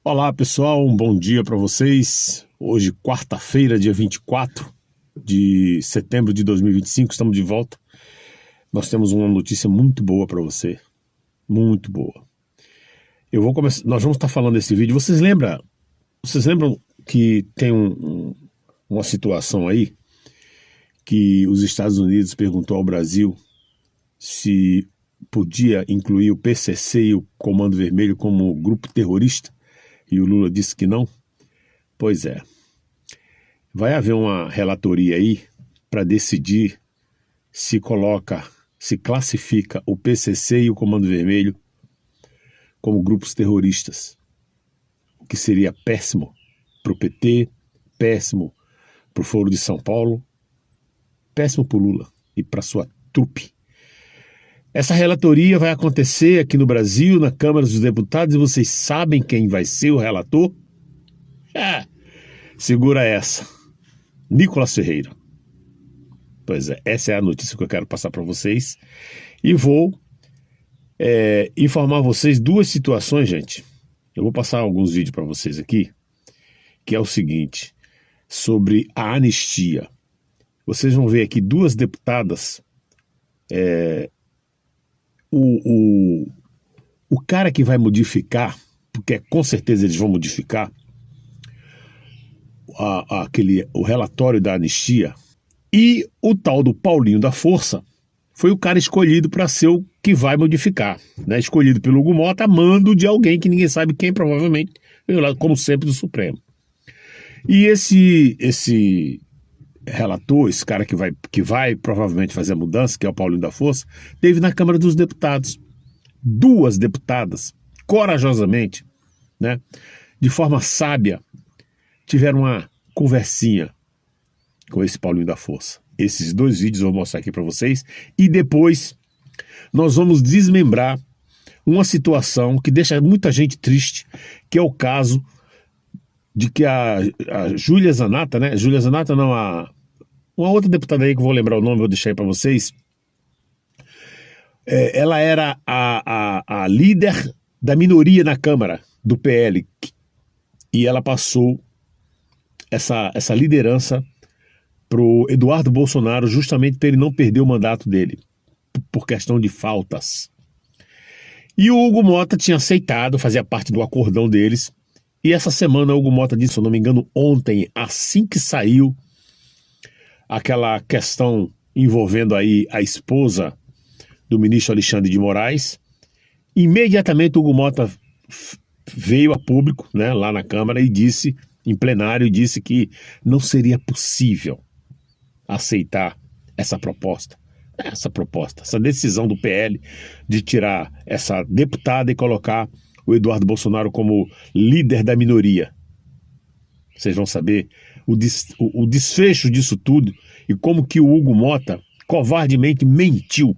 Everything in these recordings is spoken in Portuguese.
Olá pessoal, um bom dia para vocês. Hoje, quarta-feira, dia 24 de setembro de 2025, estamos de volta. Nós temos uma notícia muito boa para você, muito boa. Nós vamos estar falando desse vídeo. Vocês lembram que tem uma situação aí que os Estados Unidos perguntou ao Brasil se podia incluir o PCC e o Comando Vermelho como grupo terrorista? E o Lula disse que não? Pois é. Vai haver uma relatoria aí para decidir se classifica o PCC e o Comando Vermelho como grupos terroristas. O que seria péssimo para o PT, péssimo para o Foro de São Paulo, péssimo para o Lula e para sua trupe. Essa relatoria vai acontecer aqui no Brasil, na Câmara dos Deputados, e vocês sabem quem vai ser o relator? Segura essa. Nicolas Ferreira. Pois é, essa é a notícia que eu quero passar para vocês. E vou informar vocês duas situações, gente. Eu vou passar alguns vídeos para vocês aqui, que é o seguinte, sobre a anistia. Vocês vão ver aqui duas deputadas. O cara que vai modificar, porque com certeza eles vão modificar o relatório da anistia, e o tal do Paulinho da Força foi o cara escolhido para ser o que vai modificar, né? Escolhido pelo Hugo Mota, a mando de alguém que ninguém sabe quem, provavelmente, como sempre, do Supremo. E esse relator, esse cara que vai provavelmente fazer a mudança, que é o Paulinho da Força, teve na Câmara dos Deputados duas deputadas, corajosamente, né, de forma sábia, tiveram uma conversinha com esse Paulinho da Força. Esses dois vídeos eu vou mostrar aqui para vocês, e depois nós vamos desmembrar uma situação que deixa muita gente triste, que é o caso de que a Júlia Zanata, né? Júlia Zanata não, uma outra deputada aí que eu vou lembrar o nome, vou deixar aí para vocês. Ela era a líder da minoria na Câmara do PL, e ela passou essa liderança pro Eduardo Bolsonaro, justamente para ele não perder o mandato dele, por questão de faltas. E o Hugo Mota tinha aceitado, fazia parte do acordão deles. E essa semana o Hugo Mota disse, se eu não me engano, ontem, assim que saiu aquela questão envolvendo aí a esposa do ministro Alexandre de Moraes, imediatamente o Hugo Mota veio a público, né, lá na Câmara, e disse, em plenário, disse que não seria possível aceitar essa decisão do PL de tirar essa deputada e colocar o Eduardo Bolsonaro como líder da minoria. Vocês vão saber o desfecho disso tudo e como que o Hugo Mota covardemente mentiu.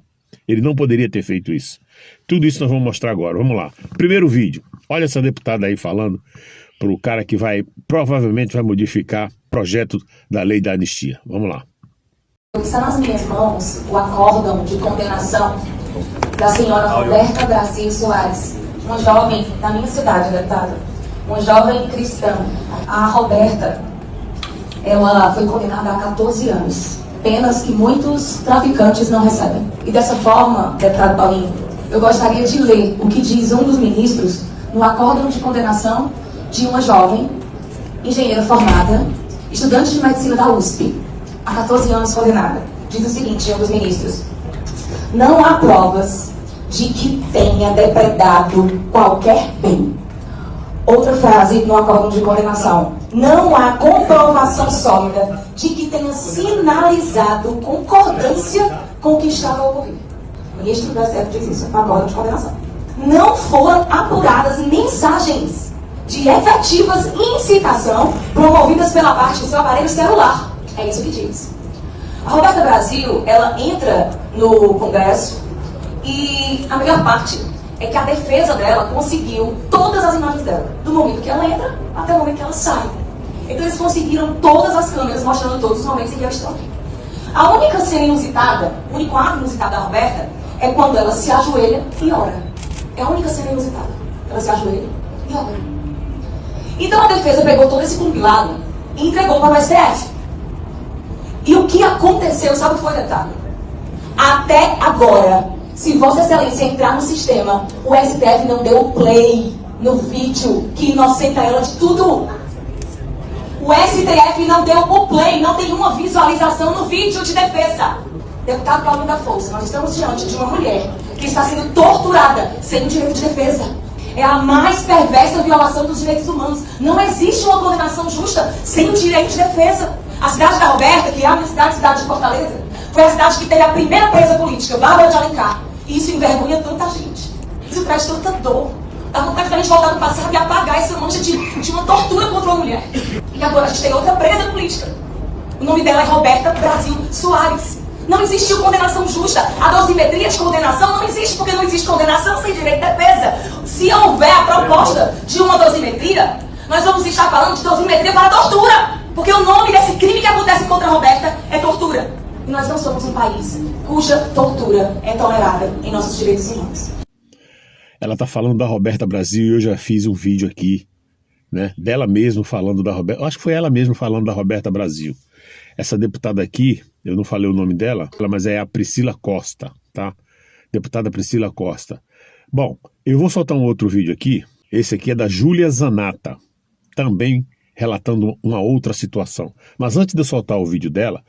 Ele não poderia ter feito isso. Tudo isso nós vamos mostrar agora. Vamos lá. Primeiro vídeo. Olha essa deputada aí falando para o cara que provavelmente vai modificar o projeto da lei da anistia. Vamos lá. Está nas minhas mãos o acórdão de condenação da senhora Roberta Brasil Soares, uma jovem da minha cidade, deputada, uma jovem cristã. A Roberta, ela foi condenada a 14 anos, penas que muitos traficantes não recebem. E dessa forma, deputado Paulinho, eu gostaria de ler o que diz um dos ministros no acórdão de condenação de uma jovem, engenheira formada, estudante de medicina da USP, há 14 anos condenada. Diz o seguinte, um dos ministros: não há provas de que tenha depredado qualquer bem. Outra frase no acórdão de condenação: não há comprovação sólida de que tenha sinalizado concordância com o que estava ocorrido. O ministro do STF diz isso no acórdão de condenação. Não foram apuradas mensagens de efetivas incitação promovidas pela parte do seu aparelho celular. É isso que diz. A Roberta Brasil, ela entra no Congresso e a melhor parte é que a defesa dela conseguiu todas as imagens dela, do momento que ela entra até o momento que ela sai. Então eles conseguiram todas as câmeras mostrando todos os momentos em que ela está aqui. A única cena inusitada, o único ato inusitado da Roberta é quando ela se ajoelha e ora. É a única cena inusitada. Ela se ajoelha e ora. Então a defesa pegou todo esse compilado e entregou para o STF. E o que aconteceu, sabe o que foi, deputado? Até agora, se Vossa Excelência entrar no sistema, o STF não deu o play no vídeo que inocenta ela de tudo. O STF não deu o play, não tem uma visualização no vídeo de defesa. Deputado Paulinho da Força, nós estamos diante de uma mulher que está sendo torturada sem direito de defesa. É a mais perversa violação dos direitos humanos. Não existe uma condenação justa sem o direito de defesa. A cidade da Roberta, que é a minha cidade, a cidade de Fortaleza, foi a cidade que teve a primeira presa política, Bárbara de Alencar. E isso envergonha tanta gente. Isso traz tanta dor. Dá vontade de a gente voltar no passado e apagar essa mancha de uma tortura contra uma mulher. E agora a gente tem outra presa política. O nome dela é Roberta Brasil Soares. Não existiu condenação justa. A dosimetria de condenação não existe, porque não existe condenação sem direito de defesa. Se houver a proposta de uma dosimetria, nós vamos estar falando de dosimetria para tortura. Porque o nome desse crime que acontece contra a Roberta é tortura. E nós não somos um país cuja tortura é tolerada em nossos direitos humanos. Ela está falando da Roberta Brasil e eu já fiz um vídeo aqui, né, dela mesma falando da Roberta. Eu acho que foi ela mesma falando da Roberta Brasil. Essa deputada aqui, eu não falei o nome dela, mas é a Priscila Costa, tá? Deputada Priscila Costa. Bom, eu vou soltar um outro vídeo aqui. Esse aqui é da Júlia Zanata, também relatando uma outra situação. Mas antes de eu soltar o vídeo dela,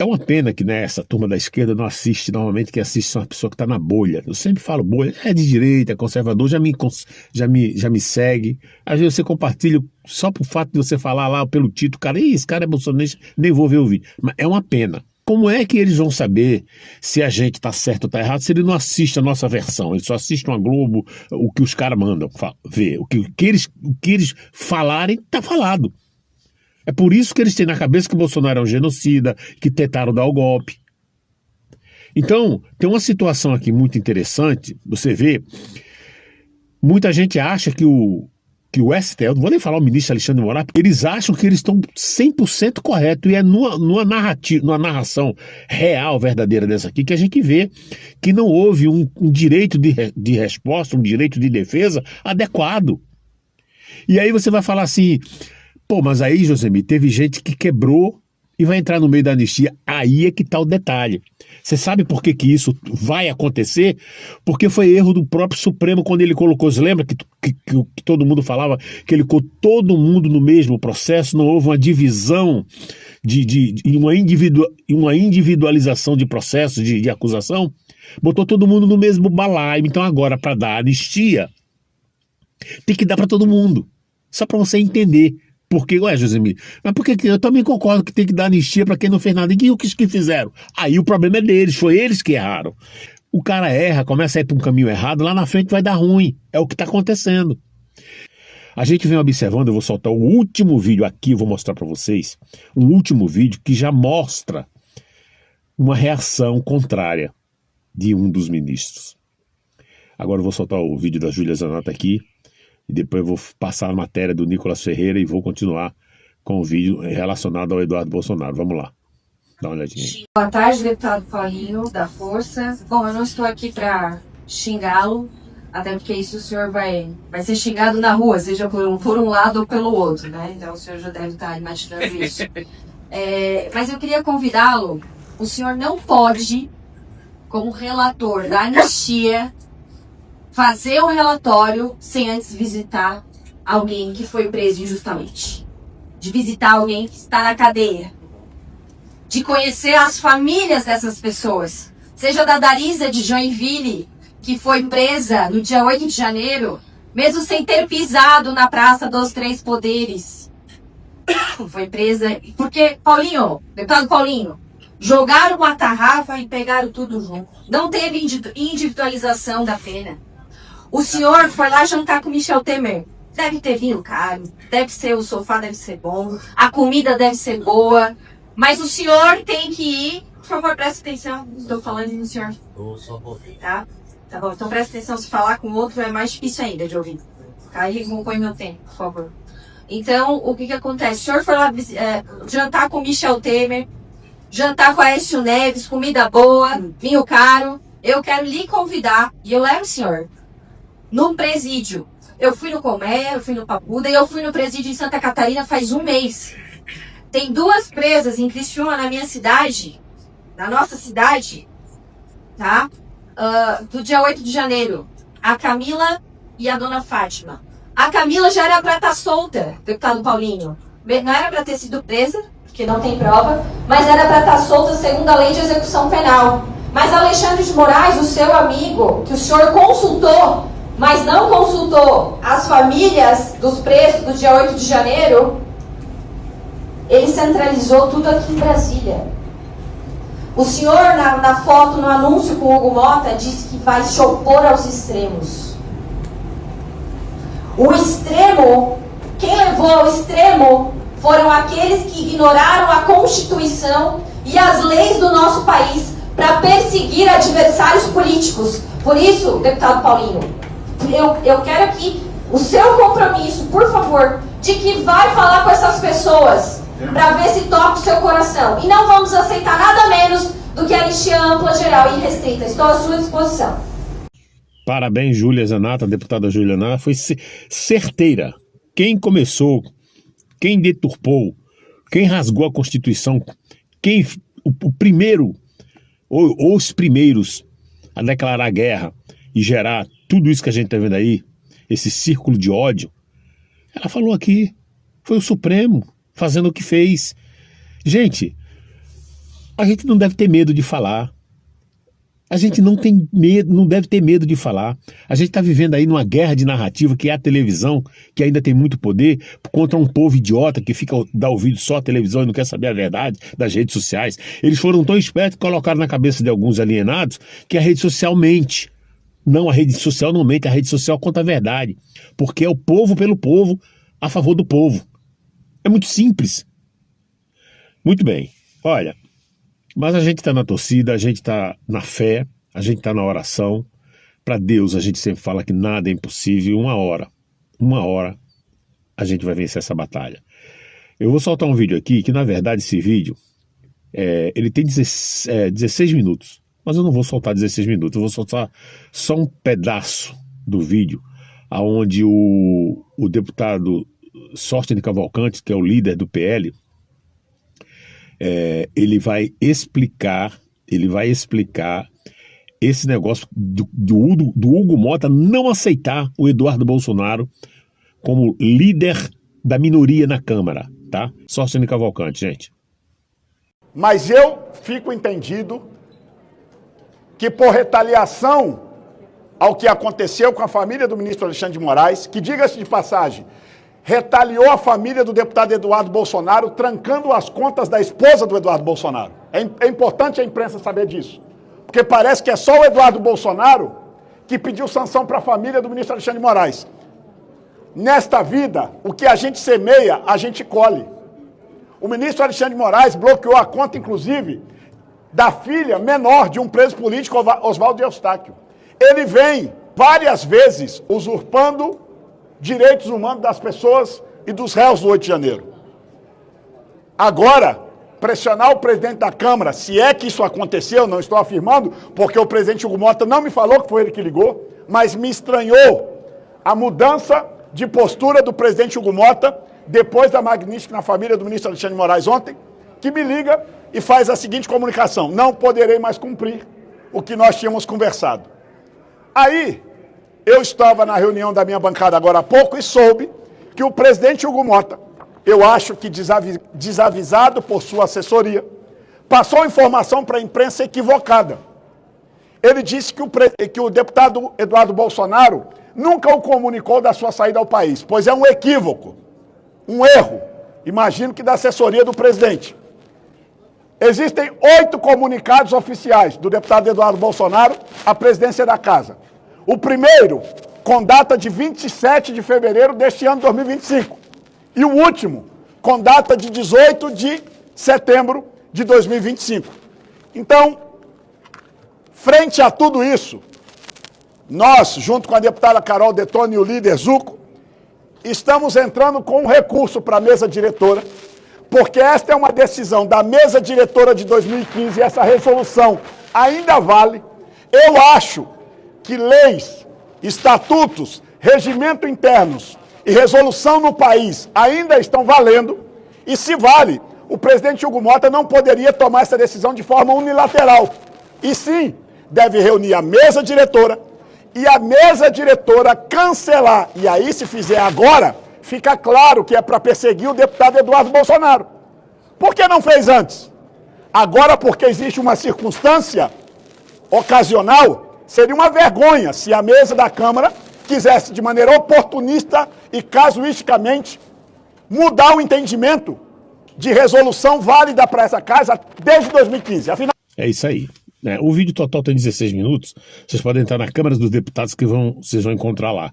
é uma pena que, né, essa turma da esquerda não assiste, normalmente quem assiste são uma pessoa que está na bolha. Eu sempre falo bolha, é de direita, é conservador, já me segue. Às vezes você compartilha só por fato de você falar lá pelo título, cara, esse cara é bolsonarista, nem vou ver o vídeo. Mas é uma pena. Como é que eles vão saber se a gente está certo ou está errado se ele não assiste a nossa versão? Ele só assiste uma Globo, o que os caras mandam ver. O que eles falarem, está falado. É por isso que eles têm na cabeça que o Bolsonaro é um genocida, que tentaram dar o golpe. Então, tem uma situação aqui muito interessante, você vê, muita gente acha que o STF, eu não vou nem falar o ministro Alexandre de Moraes, eles acham que eles estão 100% corretos, e é numa narração real, verdadeira dessa aqui, que a gente vê que não houve um direito de resposta, um direito de defesa adequado. E aí você vai falar assim, pô, mas aí, Josemir, teve gente que quebrou e vai entrar no meio da anistia. Aí é que está o detalhe. Você sabe por que isso vai acontecer? Porque foi erro do próprio Supremo quando ele colocou, você lembra que todo mundo falava que ele colocou todo mundo no mesmo processo, não houve uma divisão, uma individualização de processo, de acusação? Botou todo mundo no mesmo balaio. Então agora, para dar anistia, tem que dar para todo mundo. Só para você entender. Porque, ué, Josemir, mas por que eu também concordo que tem que dar anistia para quem não fez nada? E o que fizeram? Aí o problema é deles, foi eles que erraram. O cara erra, começa a ir para um caminho errado, lá na frente vai dar ruim. É o que está acontecendo. A gente vem observando, eu vou soltar o último vídeo aqui, vou mostrar para vocês, um último vídeo que já mostra uma reação contrária de um dos ministros. Agora eu vou soltar o vídeo da Júlia Zanata aqui, e depois eu vou passar a matéria do Nicolas Ferreira e vou continuar com o vídeo relacionado ao Eduardo Bolsonaro. Vamos lá, dá uma olhadinha aí. Boa tarde, deputado Paulinho da Força. Bom, eu não estou aqui para xingá-lo, até porque isso o senhor vai ser xingado na rua, seja por um lado ou pelo outro, né? Então o senhor já deve estar imaginando isso. Mas eu queria convidá-lo, o senhor não pode, como relator da anistia, fazer um relatório sem antes visitar alguém que foi preso injustamente. De visitar alguém que está na cadeia. De conhecer as famílias dessas pessoas. Seja da Darisa de Joinville, que foi presa no dia 8 de janeiro, mesmo sem ter pisado na Praça dos Três Poderes. Foi presa porque, Paulinho, deputado Paulinho, jogaram uma tarrafa e pegaram tudo junto. Não teve individualização da pena. O senhor foi lá jantar com Michel Temer. Deve ter vinho caro, o sofá deve ser bom, a comida deve ser boa, mas o senhor tem que ir. Por favor, preste atenção, estou falando no senhor. Tá? Tá bom, então preste atenção, se falar com o outro é mais difícil ainda de ouvir. Aí compõe meu tempo, por favor. Então, o que acontece? O senhor foi lá jantar com Michel Temer, jantar com Aécio Neves, comida boa, vinho caro. Eu quero lhe convidar, e eu levo o senhor, num presídio. Eu fui no Colmeia, eu fui no Papuda e eu fui no presídio em Santa Catarina faz um mês. Tem 2 presas em Criciúma, na minha cidade, na nossa cidade, tá? Do dia 8 de janeiro. A Camila e a dona Fátima. A Camila já era pra estar solta, deputado Paulinho. Não era pra ter sido presa, porque não tem prova, mas era pra estar solta segundo a lei de execução penal. Mas Alexandre de Moraes, o seu amigo, que o senhor consultou, mas não consultou as famílias dos presos do dia 8 de janeiro, ele centralizou tudo aqui em Brasília. O senhor, na foto, no anúncio com o Hugo Mota, disse que vai se opor aos extremos. O extremo, quem levou ao extremo foram aqueles que ignoraram a Constituição e as leis do nosso país para perseguir adversários políticos. Por isso, deputado Paulinho, eu quero aqui o seu compromisso, por favor, de que vai falar com essas pessoas para ver se toca o seu coração. E não vamos aceitar nada menos do que a anistia ampla, geral e restrita. Estou à sua disposição. Parabéns, Júlia Zanata, a deputada Júlia Zanata, foi certeira. Quem começou, quem deturpou, quem rasgou a Constituição, quem o primeiro, ou os primeiros a declarar guerra e gerar tudo isso que a gente está vendo aí, esse círculo de ódio, ela falou aqui, foi o Supremo fazendo o que fez. Gente, a gente não deve ter medo de falar. A gente não tem medo, não deve ter medo de falar. A gente está vivendo aí numa guerra de narrativa, que é a televisão, que ainda tem muito poder, contra um povo idiota que fica dá ouvido só à televisão e não quer saber a verdade das redes sociais. Eles foram tão espertos que colocaram na cabeça de alguns alienados que a rede social mente. Não, a rede social não mente, a rede social conta a verdade. Porque é o povo pelo povo, a favor do povo. É muito simples. Muito bem. Olha, mas a gente está na torcida, a gente está na fé, a gente está na oração. Para Deus a gente sempre fala que nada é impossível. Uma hora a gente vai vencer essa batalha. Eu vou soltar um vídeo aqui, que na verdade esse vídeo, ele tem 16 minutos. Mas eu não vou soltar 16 minutos, eu vou soltar só um pedaço do vídeo, onde o deputado Sóstenes Cavalcante, que é o líder do PL, ele vai explicar esse negócio do Hugo Mota não aceitar o Eduardo Bolsonaro como líder da minoria na Câmara, tá? Sóstenes Cavalcante, gente. Mas eu fico entendido que por retaliação ao que aconteceu com a família do ministro Alexandre de Moraes, que, diga-se de passagem, retaliou a família do deputado Eduardo Bolsonaro, trancando as contas da esposa do Eduardo Bolsonaro. É importante a imprensa saber disso, porque parece que é só o Eduardo Bolsonaro que pediu sanção para a família do ministro Alexandre de Moraes. Nesta vida, o que a gente semeia, a gente colhe. O ministro Alexandre de Moraes bloqueou a conta, inclusive, da filha menor de um preso político, Oswaldo Eustáquio. Ele vem várias vezes usurpando direitos humanos das pessoas e dos réus do 8 de janeiro. Agora, pressionar o presidente da Câmara, se é que isso aconteceu, não estou afirmando, porque o presidente Hugo Mota não me falou que foi ele que ligou, mas me estranhou a mudança de postura do presidente Hugo Mota depois da magnífica na família do ministro Alexandre de Moraes ontem, que me liga e faz a seguinte comunicação: não poderei mais cumprir o que nós tínhamos conversado. Aí, eu estava na reunião da minha bancada agora há pouco e soube que o presidente Hugo Mota, eu acho que desavisado por sua assessoria, passou informação para a imprensa equivocada. Ele disse que o deputado Eduardo Bolsonaro nunca o comunicou da sua saída ao país, pois é um equívoco, um erro, imagino que da assessoria do presidente. Existem 8 comunicados oficiais do deputado Eduardo Bolsonaro à presidência da Casa. O primeiro, com data de 27 de fevereiro deste ano de 2025. E o último, com data de 18 de setembro de 2025. Então, frente a tudo isso, nós, junto com a deputada Carol Detone e o líder Zucco, estamos entrando com um recurso para a mesa diretora, porque esta é uma decisão da mesa diretora de 2015 e essa resolução ainda vale. Eu acho que leis estatutos, regimento internos e resolução no país ainda estão valendo, e se vale, o presidente Hugo Mota não poderia tomar essa decisão de forma unilateral. E sim, deve reunir a mesa diretora e a mesa diretora cancelar. E aí, se fizer agora, fica claro que é para perseguir o deputado Eduardo Bolsonaro. Por que não fez antes? Agora, porque existe uma circunstância ocasional, seria uma vergonha se a mesa da Câmara quisesse, de maneira oportunista e casuisticamente, mudar o entendimento de resolução válida para essa casa desde 2015. Afinal... É isso aí. O vídeo total tem 16 minutos. Vocês podem entrar na Câmara dos Deputados que vocês vão encontrar lá.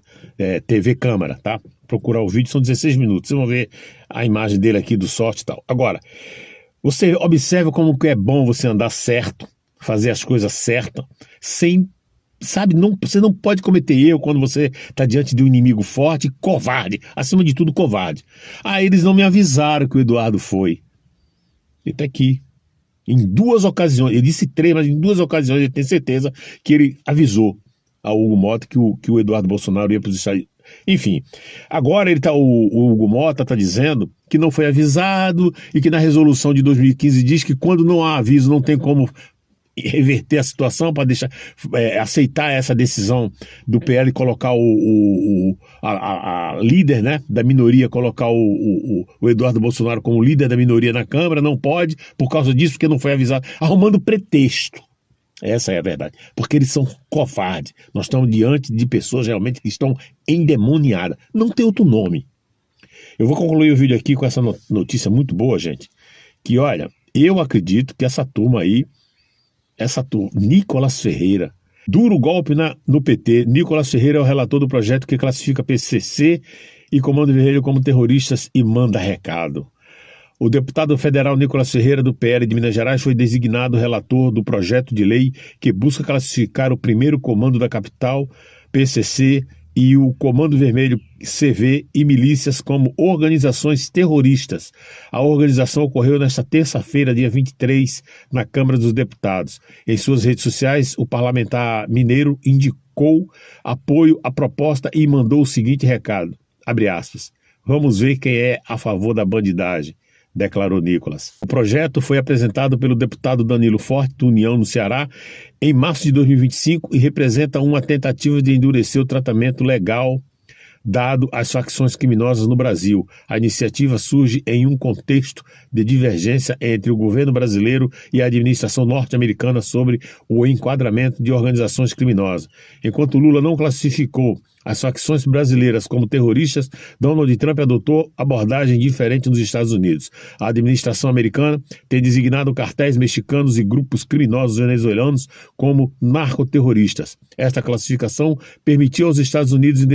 TV Câmara, tá? Procurar o vídeo, são 16 minutos. Vocês vão ver a imagem dele aqui do sorte e tal. Agora, você observa como que é bom você andar certo, fazer as coisas certas, sem... Sabe, você não pode cometer erro quando você está diante de um inimigo forte e covarde, acima de tudo covarde. Eles não me avisaram que o Eduardo foi. Ele está aqui. Em 2 ocasiões, ele disse 3, mas em 2 ocasiões ele tem certeza que ele avisou ao Hugo Mota que o Eduardo Bolsonaro ia para os Estados Unidos. Enfim, agora o Hugo Mota está dizendo que não foi avisado e que na resolução de 2015 diz que quando não há aviso não tem como reverter a situação para aceitar essa decisão do PL e colocar a líder, né, da minoria, colocar o Eduardo Bolsonaro como líder da minoria na Câmara. Não pode, por causa disso, porque não foi avisado, arrumando pretexto. Essa é a verdade, porque eles são covardes. Nós estamos diante de pessoas realmente que estão endemoniadas, não tem outro nome. Eu vou concluir o vídeo aqui com essa notícia muito boa, gente, que olha, eu acredito que essa turma aí, Nicolas Ferreira, duro golpe no PT. Nicolas Ferreira é o relator do projeto que classifica PCC e Comando Vermelho como terroristas e manda recado. O deputado federal Nicolas Ferreira, do PL de Minas Gerais, foi designado relator do projeto de lei que busca classificar o primeiro comando da capital, PCC, e o Comando Vermelho, CV, e milícias como organizações terroristas. A organização ocorreu nesta terça-feira, dia 23, na Câmara dos Deputados. Em suas redes sociais, o parlamentar mineiro indicou apoio à proposta e mandou o seguinte recado, abre aspas, vamos ver quem é a favor da bandidagem, declarou Nicolas. O projeto foi apresentado pelo deputado Danilo Forte, do União no Ceará, em março de 2025 e representa uma tentativa de endurecer o tratamento legal dado às facções criminosas no Brasil. A iniciativa surge em um contexto de divergência entre o governo brasileiro e a administração norte-americana sobre o enquadramento de organizações criminosas. Enquanto Lula não classificou as facções brasileiras como terroristas, Donald Trump adotou abordagem diferente nos Estados Unidos. A administração americana tem designado cartéis mexicanos e grupos criminosos venezuelanos como narcoterroristas. Esta classificação permitiu aos Estados Unidos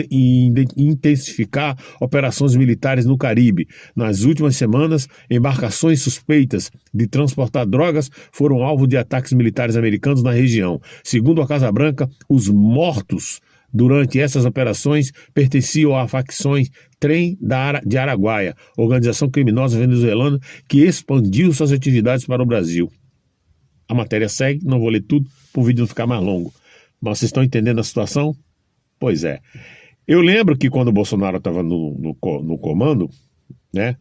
intensificar operações militares no Caribe. Nas últimas semanas, embarcações suspeitas de transportar drogas foram alvo de ataques militares americanos na região. Segundo a Casa Branca, os mortos durante essas operações pertenciam a facções Trem de Araguaia, organização criminosa venezuelana que expandiu suas atividades para o Brasil. A matéria segue, não vou ler tudo para o vídeo não ficar mais longo. Mas vocês estão entendendo a situação? Pois é. Eu lembro que quando o Bolsonaro estava no comando, né,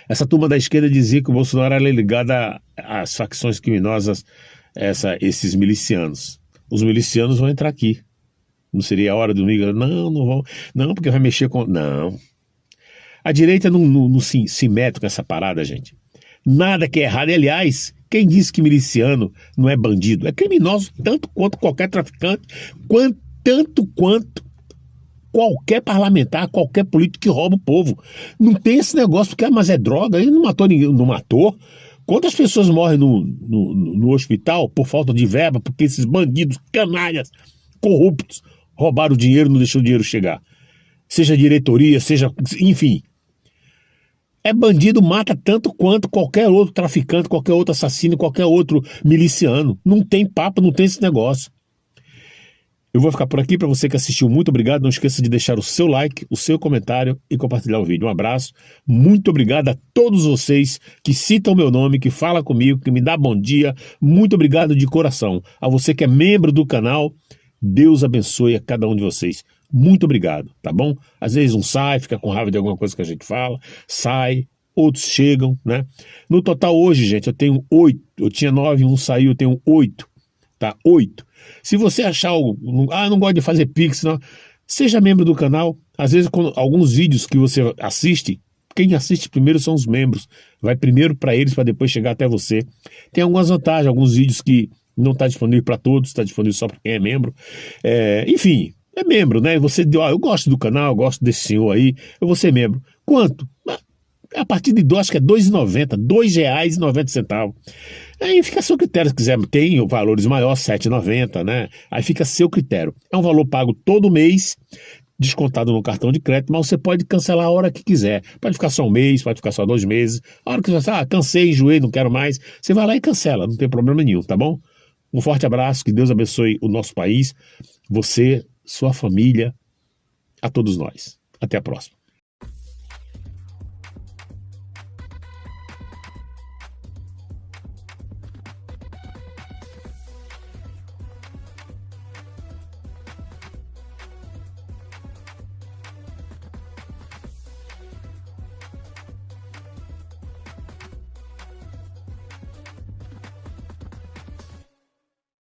essa turma da esquerda dizia que o Bolsonaro era ligado às facções criminosas, esses milicianos. Os milicianos vão entrar aqui. Não seria a hora do Miguel? Não vão. Não, porque vai mexer com... Não. A direita não se mete com essa parada, gente. Nada que é errado. E, aliás, quem disse que miliciano não é bandido? É criminoso tanto quanto qualquer traficante, tanto quanto qualquer parlamentar, qualquer político que rouba o povo. Não tem esse negócio, porque mas é droga. Ele não matou ninguém, não matou. Quantas pessoas morrem no hospital por falta de verba, porque esses bandidos, canalhas, corruptos, roubaram o dinheiro, não deixou o dinheiro chegar. Seja diretoria, seja... Enfim. É bandido, mata tanto quanto qualquer outro traficante, qualquer outro assassino, qualquer outro miliciano. Não tem papo, não tem esse negócio. Eu vou ficar por aqui. Para você que assistiu, muito obrigado. Não esqueça de deixar o seu like, o seu comentário e compartilhar o vídeo. Um abraço. Muito obrigado a todos vocês que citam meu nome, que falam comigo, que me dá bom dia. Muito obrigado de coração. A você que é membro do canal, Deus abençoe a cada um de vocês. Muito obrigado, tá bom? Às vezes um sai, fica com raiva de alguma coisa que a gente fala, sai, outros chegam, né? No total hoje, gente, eu tenho 8. Eu tinha 9, um saiu, eu tenho 8, tá? 8. Se você achar algo, não gosto de fazer pix, não, seja membro do canal. Às vezes, alguns vídeos que você assiste, quem assiste primeiro são os membros. Vai primeiro para eles, para depois chegar até você. Tem algumas vantagens, alguns vídeos que não está disponível para todos, está disponível só para quem é membro. Enfim, é membro, né? Você, eu gosto do canal, eu gosto desse senhor aí, eu vou ser membro. Quanto? A partir de acho que é R$ 2,90, R$ 2,90. Aí fica a seu critério, se quiser, tem valores maiores, R$ 7,90, né? Aí fica a seu critério. É um valor pago todo mês, descontado no cartão de crédito, mas você pode cancelar a hora que quiser. Pode ficar só um mês, pode ficar só 2 meses. A hora que você cansei, enjoei, não quero mais, você vai lá e cancela, não tem problema nenhum, tá bom? Um forte abraço, que Deus abençoe o nosso país, você, sua família, a todos nós. Até a próxima.